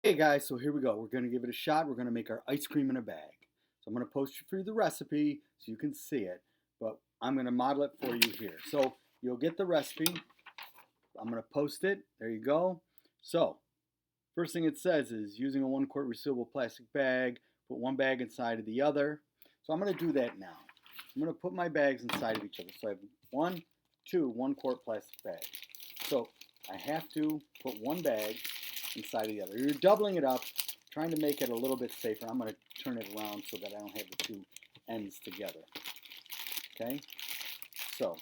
Hey guys, so here we go. We're going to give it a shot. We're going to make our ice cream in a bag. So I'm going to post you through the recipe so you can see it, but I'm going to model it for you here. So you'll get the recipe. I'm going to post it. There you go. So first thing it says is using a 1 quart resealable plastic bag, put one bag inside of the other. So I'm going to do that now. I'm going to put my bags inside of each other. So I have one, two 1 quart plastic bags. So I have to put one bag inside of the other. You're doubling it up, trying to make it a little bit safer. I'm going to turn it around so that I don't have the two ends together. Okay, so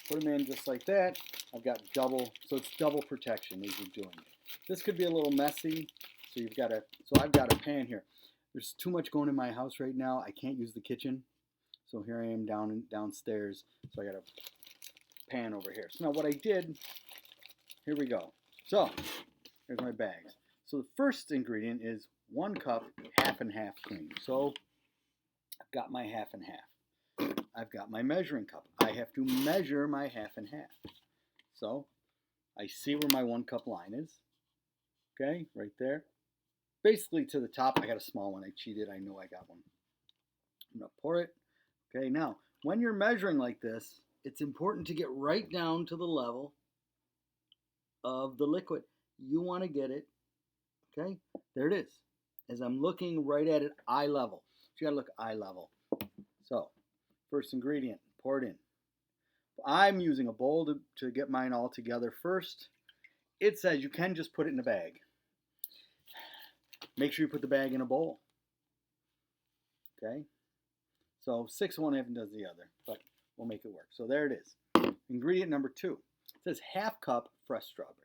put them in just like that. I've got double, so it's double protection as you're doing it. This could be a little messy, so you've got to, so I've got a pan here. There's too much going in my house right now. I can't use the kitchen, so here I am downstairs, so I got a pan over here. So now what I did, here we go. So here's my bags. So the first ingredient is 1 cup half and half cream. So I've got my half and half. I've got my measuring cup. I have to measure my half and half. So I see where my 1 cup line is. Okay, right there. Basically to the top. I got a small one. I cheated. I know I got one. I'm going to pour it. Okay, now when you're measuring like this, it's important to get right down to the level of the liquid. You want to get it. Okay, there it is. As I'm looking right at it, eye level. So you got to look eye level. So first ingredient, pour it in. I'm using a bowl to get mine all together first. It says you can just put it in a bag. Make sure you put the bag in a bowl. Okay? So 6 of one, half does the other, but we'll make it work. So there it is. Ingredient number 2. It says half cup fresh strawberries.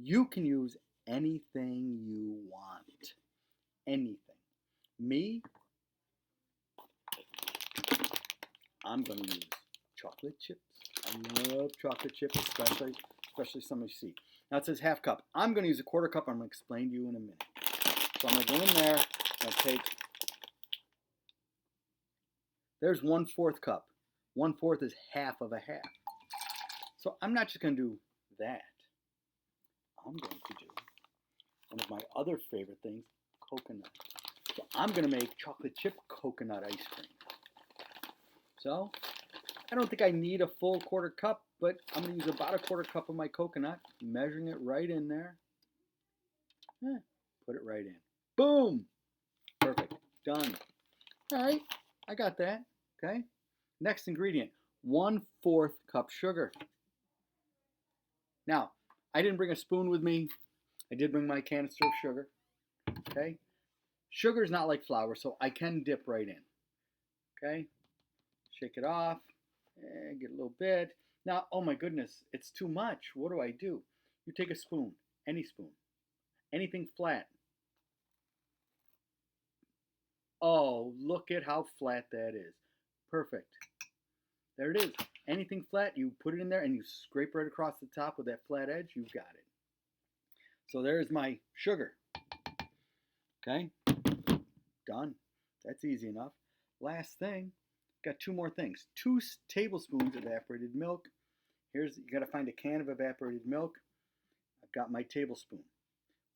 You can use anything you want. Anything. Me, I'm going to use chocolate chips. I love chocolate chips, especially summer seed. Now it says half cup. I'm going to use a 1/4 cup. I'm going to explain to you in a minute. So I'm going to go in there. I'll take, there's 1/4 cup. 1/4 is half of a half. So I'm not just going to do that. I'm going to do one of my other favorite things, coconut. So I'm going to make chocolate chip coconut ice cream. So I don't think I need a full 1/4 cup, but I'm going to use about a 1/4 cup of my coconut, measuring it right in there. Put it right in. Boom! Perfect. Done. All right, I got that. Okay. Next ingredient, 1/4 cup sugar. Now, I didn't bring a spoon with me. I did bring my canister of sugar. Okay. Sugar is not like flour, so I can dip right in. Okay. Shake it off. Get a little bit. Now, oh my goodness, it's too much. What do? You take a spoon, any spoon, anything flat. Oh, look at how flat that is. Perfect. There it is. Anything flat, you put it in there and you scrape right across the top with that flat edge, you've got it. So there's my sugar. Okay, done. That's easy enough. Last thing, got 2 more things. 2 tablespoons evaporated milk. Here's, you gotta find a can of evaporated milk. I've got my tablespoon.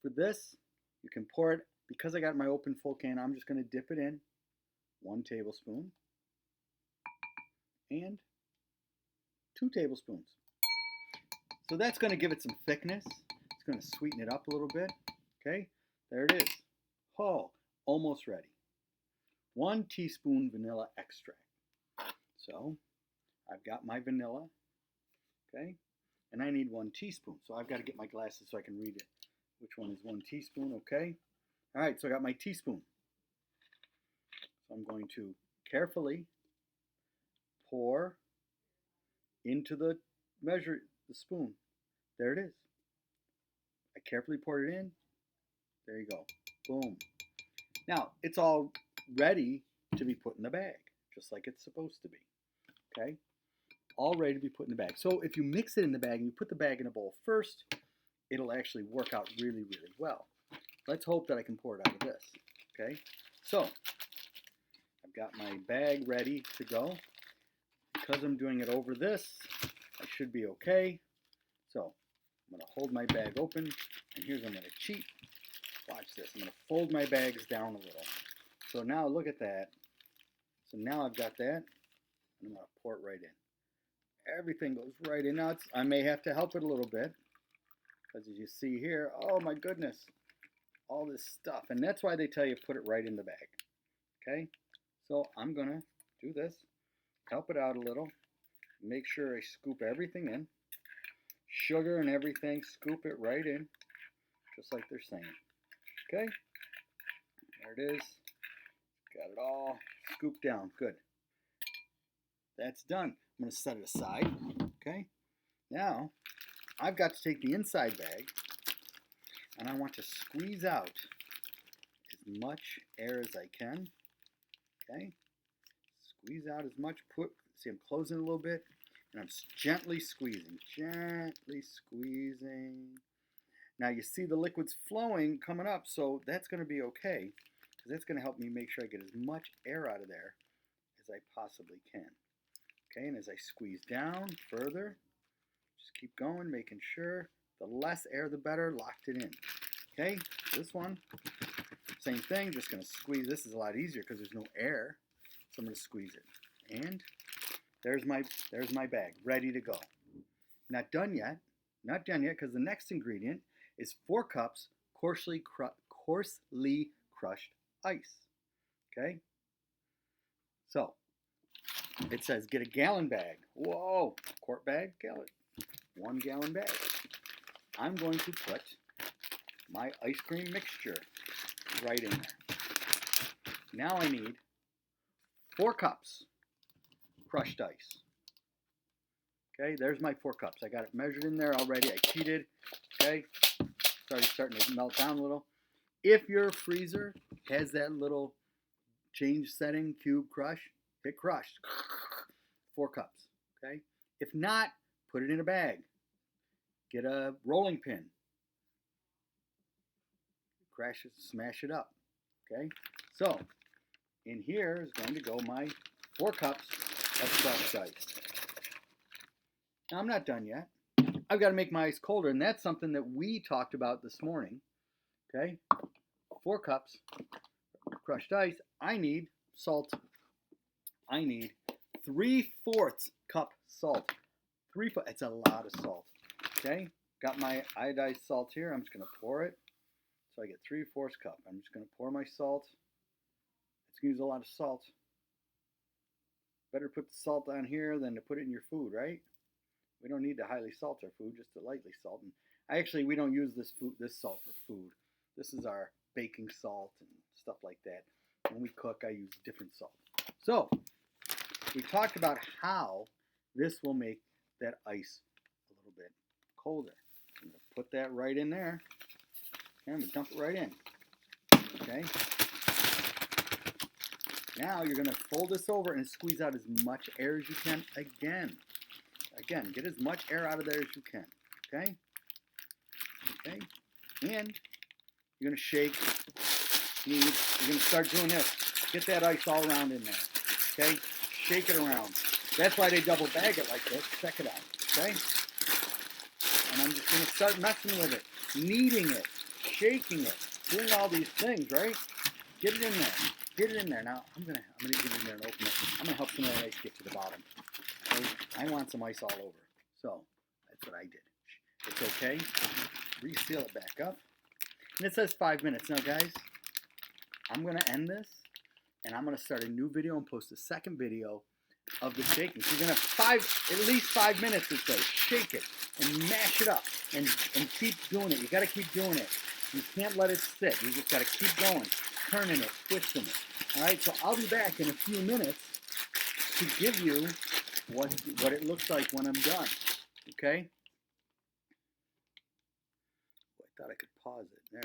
For this, you can pour it, because I got my open full can, I'm just gonna dip it in. 1 tablespoon. And 2 tablespoons. So that's going to give it some thickness. It's going to sweeten it up a little bit. Okay, there it is. Oh, almost ready. 1 teaspoon vanilla extract. So I've got my vanilla. Okay, and I need 1 teaspoon. So I've got to get my glasses so I can read it. Which one is 1 teaspoon? Okay. All right, so I got my teaspoon. So I'm going to carefully pour into the spoon. There it is. I carefully poured it in. There you go. Boom. Now, it's all ready to be put in the bag, just like it's supposed to be. Okay? All ready to be put in the bag. So if you mix it in the bag and you put the bag in a bowl first, it'll actually work out really, really well. Let's hope that I can pour it out of this. Okay? So, I've got my bag ready to go. Because I'm doing it over this, I should be okay. So I'm going to hold my bag open, and here's I'm going to cheat. watch this. I'm going to fold my bags down a little. So now look at that. So now I've got that. And I'm going to pour it right in. Everything goes right in. Now I may have to help it a little bit. Because as you see here, oh my goodness, all this stuff. And that's why they tell you put it right in the bag. Okay? So I'm going to do this. Help it out a little. Make sure I scoop everything in. Sugar and everything, scoop it right in. Just like they're saying. Okay? There it is. Got it all scooped down. Good. That's done. I'm going to set it aside. Okay? Now, I've got to take the inside bag and I want to squeeze out as much air as I can. Okay? Squeeze out as much. See, I'm closing a little bit and I'm gently squeezing. Gently squeezing. Now you see the liquid's flowing coming up, so that's going to be okay because that's going to help me make sure I get as much air out of there as I possibly can. Okay, and as I squeeze down further, just keep going, making sure the less air the better, locked it in. Okay, this one, same thing, just going to squeeze. This is a lot easier because there's no air, so I'm going to squeeze it. And there's my bag, ready to go. Not done yet, because the next ingredient is 4 cups coarsely crushed ice. Okay? So, it says get a gallon bag. Whoa, quart bag, gallon. 1 gallon bag. I'm going to put my ice cream mixture right in there. Now I need 4 cups crushed ice. Okay, there's my 4 cups. I got it measured in there already. I cheated. Okay, starting to melt down a little. If your freezer has that little change setting, cube crush, hit crush. 4 cups. Okay, if not, put it in a bag. Get a rolling pin. Crash it, smash it up. Okay, so in here is going to go my 4 cups of crushed ice. Now I'm not done yet. I've got to make my ice colder, and that's something that we talked about this morning. Okay, 4 cups crushed ice. I need salt. I need 3/4 cup salt. 3/4. It's a lot of salt. Okay, got my iodized salt here. I'm just going to pour it. So I get 3/4 cup. I'm just going to pour my salt. It's going to use a lot of salt. Better put the salt on here than to put it in your food, right? We don't need to highly salt our food, just to lightly salt. And we don't use this salt for food. This is our baking salt and stuff like that. When we cook, I use different salt. So, we talked about how this will make that ice a little bit colder. I'm going to put that right in there. And I'm going to dump it right in. Okay? Now you're going to fold this over and squeeze out as much air as you can again. Again, get as much air out of there as you can. Okay? Okay? And you're going to shake. You're going to start doing this. Get that ice all around in there. Okay? Shake it around. That's why they double bag it like this. Check it out. Okay? And I'm just going to start messing with it. Kneading it. Shaking it. Doing all these things, right? Get it in there. Get it in there. Now, I'm gonna get in there and open it. I'm going to help some of that ice get to the bottom. Okay? I want some ice all over. So, that's what I did. It's okay. Reseal it back up. And it says 5 minutes. Now, guys, I'm going to end this, and I'm going to start a new video and post a second video of the shaking. So you're going to have at least 5 minutes or so. Shake it and mash it up and keep doing it. You got to keep doing it. You can't let it sit. You just got to keep going, turning it, twisting it. All right, so I'll be back in a few minutes to give you what it looks like when I'm done. Okay? I thought I could pause it. There.